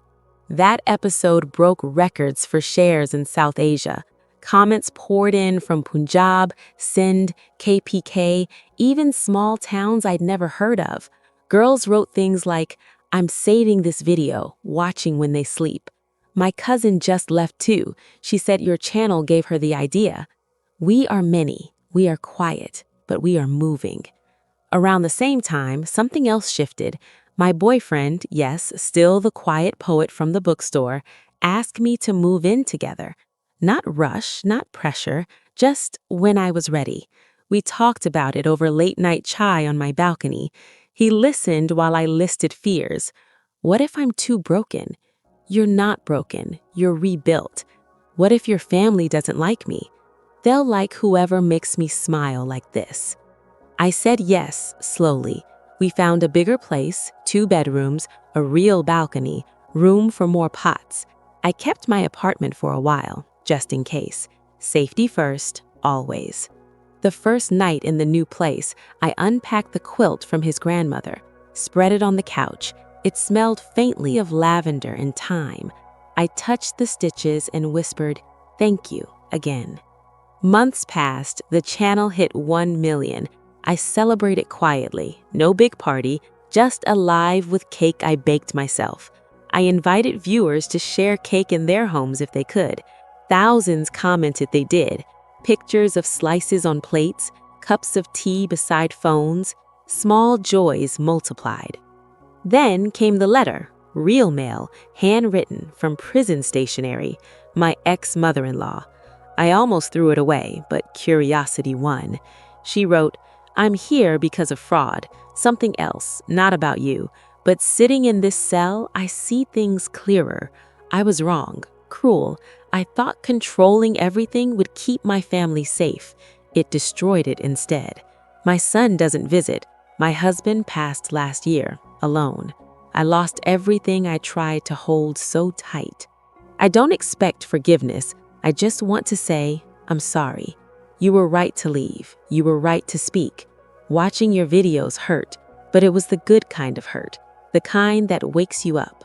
A: That episode broke records for shares in South Asia. Comments poured in from Punjab, Sindh, KPK, even small towns I'd never heard of. Girls wrote things like, "I'm saving this video, watching when they sleep." My cousin just left too. She said your channel gave her the idea. We are many. We are quiet, but we are moving. Around the same time, something else shifted. My boyfriend, yes, still the quiet poet from the bookstore, asked me to move in together. Not rush, not pressure, just when I was ready. We talked about it over late-night chai on my balcony. He listened while I listed fears. What if I'm too broken? You're not broken. You're rebuilt. What if your family doesn't like me? They'll like whoever makes me smile like this. I said yes, slowly. We found a bigger place, 2 bedrooms, a real balcony, room for more pots. I kept my apartment for a while, just in case. Safety first, always. The first night in the new place, I unpacked the quilt from his grandmother, spread it on the couch. It smelled faintly of lavender and thyme. I touched the stitches and whispered, "Thank you," again. Months passed, the channel hit 1 million. I celebrated quietly, no big party, just a live with cake I baked myself. I invited viewers to share cake in their homes if they could. Thousands commented they did. Pictures of slices on plates, cups of tea beside phones. Small joys multiplied. Then came the letter, real mail, handwritten from prison stationery, my ex-mother-in-law. I almost threw it away, but curiosity won. She wrote, "I'm here because of fraud, something else, not about you. But sitting in this cell, I see things clearer. I was wrong, cruel. I thought controlling everything would keep my family safe. It destroyed it instead. My son doesn't visit. My husband passed last year, alone. I lost everything I tried to hold so tight. I don't expect forgiveness. I just want to say, I'm sorry. You were right to leave. You were right to speak. Watching your videos hurt, but it was the good kind of hurt, the kind that wakes you up.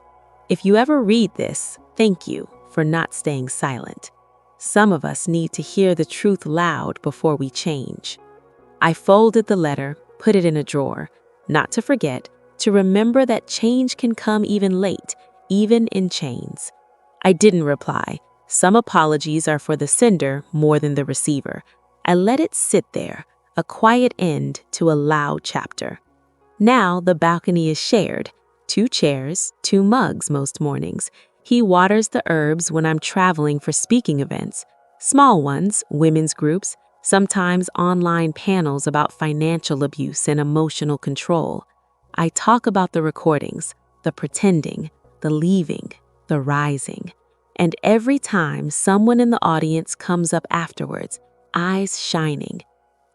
A: If you ever read this, thank you for not staying silent. Some of us need to hear the truth loud before we change." I folded the letter, put it in a drawer, not to forget, to remember that change can come even late, even in chains. I didn't reply. Some apologies are for the sender more than the receiver. I let it sit there, a quiet end to a loud chapter. Now the balcony is shared. 2 chairs, 2 mugs most mornings. He waters the herbs when I'm traveling for speaking events. Small ones, women's groups, sometimes online panels about financial abuse and emotional control. I talk about the recordings, the pretending, the leaving, the rising. And every time someone in the audience comes up afterwards, eyes shining.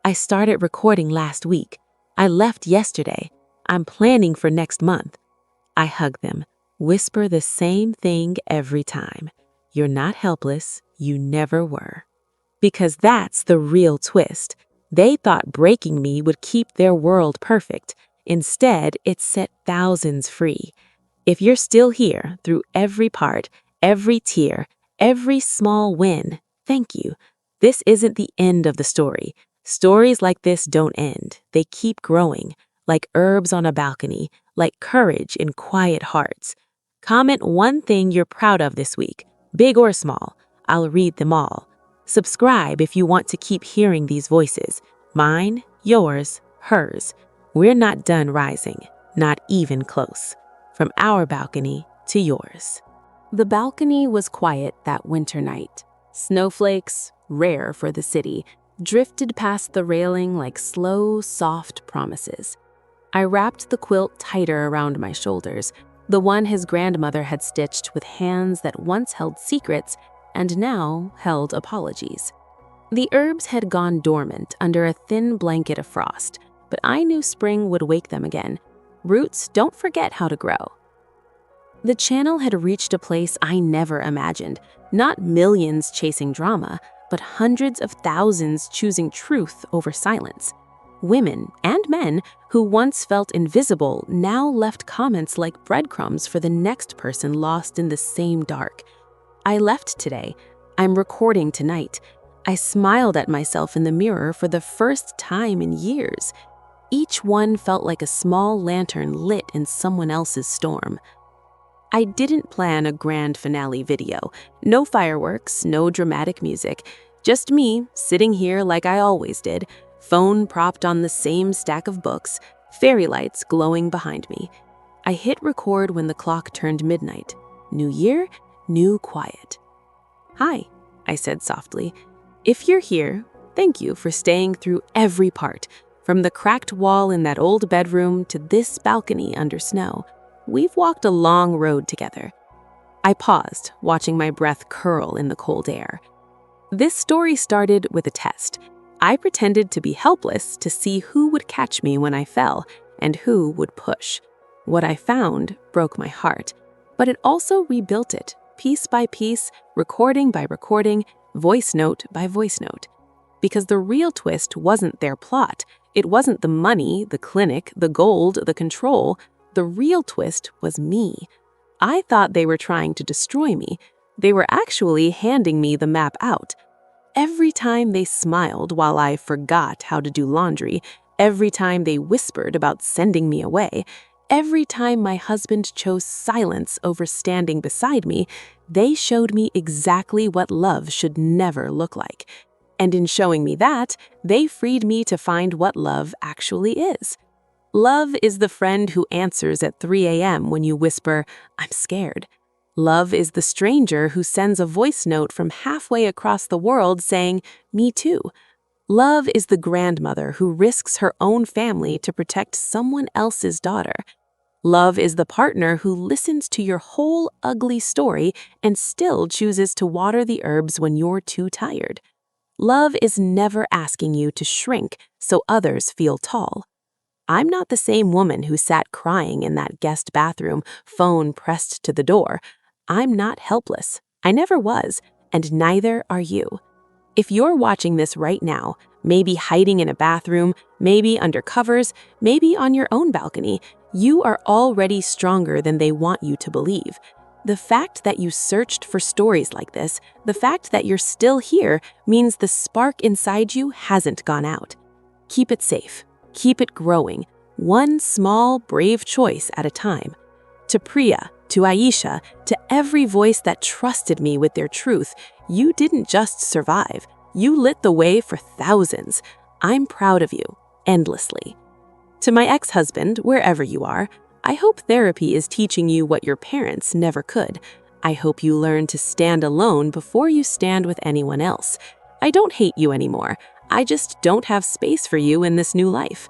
A: I started recording last week. I left yesterday. I'm planning for next month. I hug them, whisper the same thing every time. You're not helpless. You never were. Because that's the real twist. They thought breaking me would keep their world perfect. Instead, it set thousands free. If you're still here through every part, every tear, every small win, thank you. This isn't the end of the story. Stories like this don't end. They keep growing, like herbs on a balcony, like courage in quiet hearts. Comment one thing you're proud of this week, big or small. I'll read them all. Subscribe if you want to keep hearing these voices. Mine, yours, hers. We're not done rising, not even close. From our balcony to yours. The balcony was quiet that winter night. Snowflakes, rare for the city, drifted past the railing like slow, soft promises. I wrapped the quilt tighter around my shoulders, the one his grandmother had stitched with hands that once held secrets and now held apologies. The herbs had gone dormant under a thin blanket of frost, but I knew spring would wake them again. Roots don't forget how to grow. The channel had reached a place I never imagined, not millions chasing drama, but hundreds of thousands choosing truth over silence. Women and men who once felt invisible now left comments like breadcrumbs for the next person lost in the same dark. I left today. I'm recording tonight. I smiled at myself in the mirror for the first time in years. Each one felt like a small lantern lit in someone else's storm. I didn't plan a grand finale video. No fireworks, no dramatic music. Just me, sitting here like I always did, phone propped on the same stack of books, fairy lights glowing behind me. I hit record when the clock turned midnight. New year, new quiet. "Hi," I said softly. "If you're here, thank you for staying through every part, from the cracked wall in that old bedroom to this balcony under snow. We've walked a long road together." I paused, watching my breath curl in the cold air. This story started with a test. I pretended to be helpless to see who would catch me when I fell and who would push. What I found broke my heart, but it also rebuilt it, piece by piece, recording by recording, voice note by voice note. Because the real twist wasn't their plot. It wasn't the money, the clinic, the gold, the control. The real twist was me. I thought they were trying to destroy me. They were actually handing me the map out. Every time they smiled while I forgot how to do laundry, every time they whispered about sending me away, every time my husband chose silence over standing beside me, they showed me exactly what love should never look like. And in showing me that, they freed me to find what love actually is. Love is the friend who answers at 3 a.m. when you whisper, "I'm scared." Love is the stranger who sends a voice note from halfway across the world saying, "Me too." Love is the grandmother who risks her own family to protect someone else's daughter. Love is the partner who listens to your whole ugly story and still chooses to water the herbs when you're too tired. Love is never asking you to shrink so others feel tall. I'm not the same woman who sat crying in that guest bathroom, phone pressed to the door. I'm not helpless. I never was, and neither are you. If you're watching this right now, maybe hiding in a bathroom, maybe under covers, maybe on your own balcony, you are already stronger than they want you to believe. The fact that you searched for stories like this, the fact that you're still here, means the spark inside you hasn't gone out. Keep it safe. Keep it growing, one small, brave choice at a time. To Priya, to Aisha, to every voice that trusted me with their truth, you didn't just survive. You lit the way for thousands. I'm proud of you, endlessly. To my ex-husband, wherever you are, I hope therapy is teaching you what your parents never could. I hope you learn to stand alone before you stand with anyone else. I don't hate you anymore. I just don't have space for you in this new life.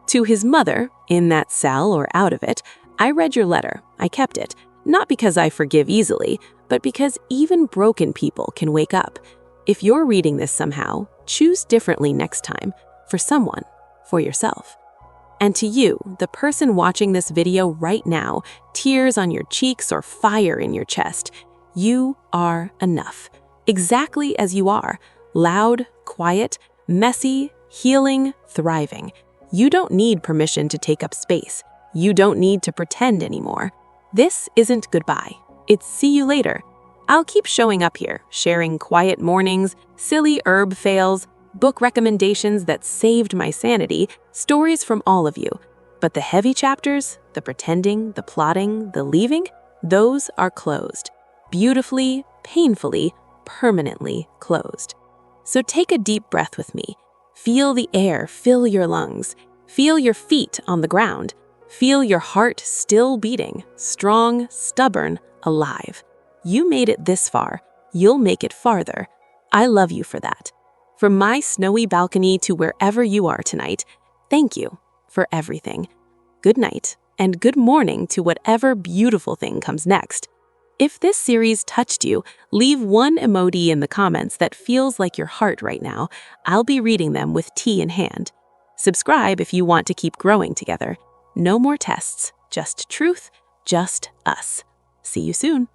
A: To his mother, in that cell or out of it, I read your letter. I kept it, not because I forgive easily, but because even broken people can wake up. If you're reading this somehow, choose differently next time, for someone, for yourself. And to you, the person watching this video right now, tears on your cheeks or fire in your chest, you are enough. Exactly as you are, loud, quiet, messy, healing, thriving. You don't need permission to take up space. You don't need to pretend anymore. This isn't goodbye. It's see you later. I'll keep showing up here, sharing quiet mornings, silly herb fails, book recommendations that saved my sanity, stories from all of you. But the heavy chapters, the pretending, the plotting, the leaving, those are closed. Beautifully, painfully, permanently closed. So take a deep breath with me. Feel the air fill your lungs. Feel your feet on the ground. Feel your heart still beating, strong, stubborn, alive. You made it this far. You'll make it farther. I love you for that. From my snowy balcony to wherever you are tonight, thank you for everything. Good night and good morning to whatever beautiful thing comes next. If this series touched you, leave one emoji in the comments that feels like your heart right now. I'll be reading them with tea in hand. Subscribe if you want to keep growing together. No more tests, just truth, just us. See you soon.